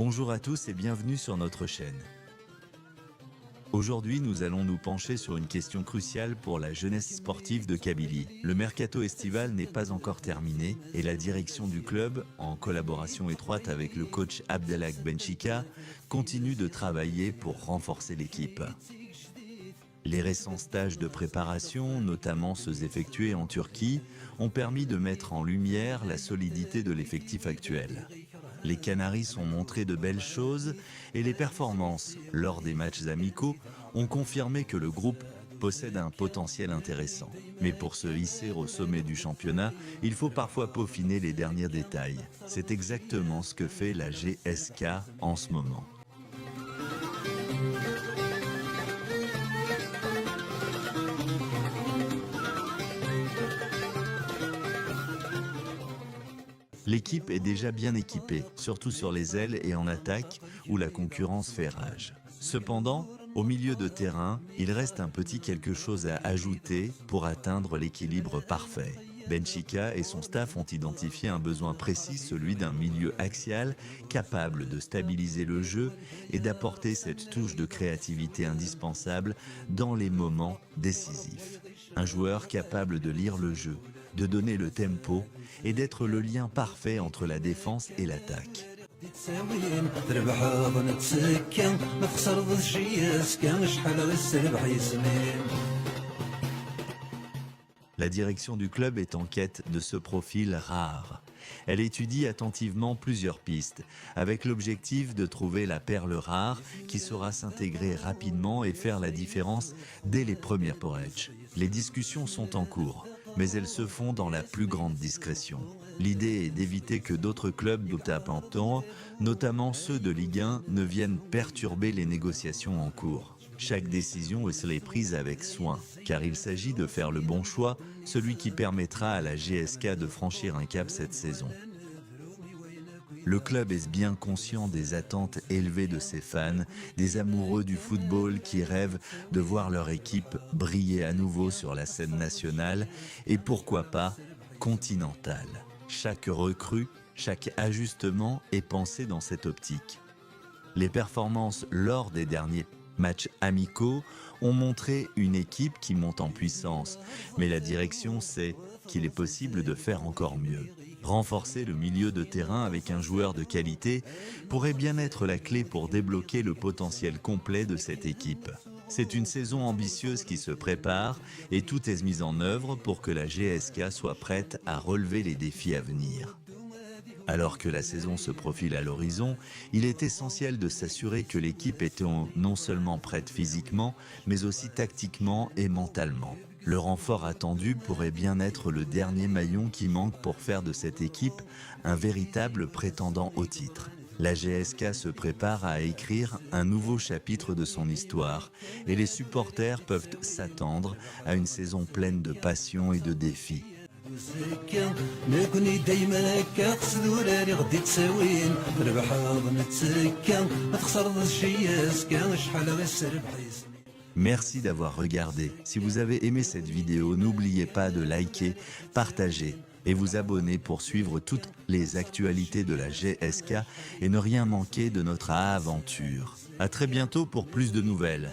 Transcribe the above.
Bonjour à tous et bienvenue sur notre chaîne. Aujourd'hui, nous allons nous pencher sur une question cruciale pour la jeunesse sportive de Kabylie. Le mercato estival n'est pas encore terminé et la direction du club, en collaboration étroite avec le coach Abdelhak Benchika, continue de travailler pour renforcer l'équipe. Les récents stages de préparation, notamment ceux effectués en Turquie, ont permis de mettre en lumière la solidité de l'effectif actuel. Les Canaris ont montré de belles choses et les performances lors des matchs amicaux ont confirmé que le groupe possède un potentiel intéressant. Mais pour se hisser au sommet du championnat, il faut parfois peaufiner les derniers détails. C'est exactement ce que fait la GSK en ce moment. L'équipe est déjà bien équipée, surtout sur les ailes et en attaque, où la concurrence fait rage. Cependant, au milieu de terrain, il reste un petit quelque chose à ajouter pour atteindre l'équilibre parfait. Benchika et son staff ont identifié un besoin précis, celui d'un milieu axial capable de stabiliser le jeu et d'apporter cette touche de créativité indispensable dans les moments décisifs. Un joueur capable de lire le jeu, de donner le tempo et d'être le lien parfait entre la défense et l'attaque. La direction du club est en quête de ce profil rare. Elle étudie attentivement plusieurs pistes, avec l'objectif de trouver la perle rare qui saura s'intégrer rapidement et faire la différence dès les premières porèches. Les discussions sont en cours, mais elles se font dans la plus grande discrétion. L'idée est d'éviter que d'autres clubs d'Outapantan, notamment ceux de Ligue 1, ne viennent perturber les négociations en cours. Chaque décision est prise avec soin, car il s'agit de faire le bon choix, celui qui permettra à la GSK de franchir un cap cette saison. Le club est bien conscient des attentes élevées de ses fans, des amoureux du football qui rêvent de voir leur équipe briller à nouveau sur la scène nationale et pourquoi pas continentale. Chaque recrue, chaque ajustement est pensé dans cette optique. Les performances lors des derniers matchs amicaux ont montré une équipe qui monte en puissance, mais la direction sait qu'il est possible de faire encore mieux. Renforcer le milieu de terrain avec un joueur de qualité pourrait bien être la clé pour débloquer le potentiel complet de cette équipe. C'est une saison ambitieuse qui se prépare et tout est mis en œuvre pour que la GSK soit prête à relever les défis à venir. Alors que la saison se profile à l'horizon, il est essentiel de s'assurer que l'équipe est non seulement prête physiquement, mais aussi tactiquement et mentalement. Le renfort attendu pourrait bien être le dernier maillon qui manque pour faire de cette équipe un véritable prétendant au titre. La GSK se prépare à écrire un nouveau chapitre de son histoire et les supporters peuvent s'attendre à une saison pleine de passion et de défis. Merci d'avoir regardé. Si vous avez aimé cette vidéo, n'oubliez pas de liker, partager et vous abonner pour suivre toutes les actualités de la GSK et ne rien manquer de notre aventure. À très bientôt pour plus de nouvelles.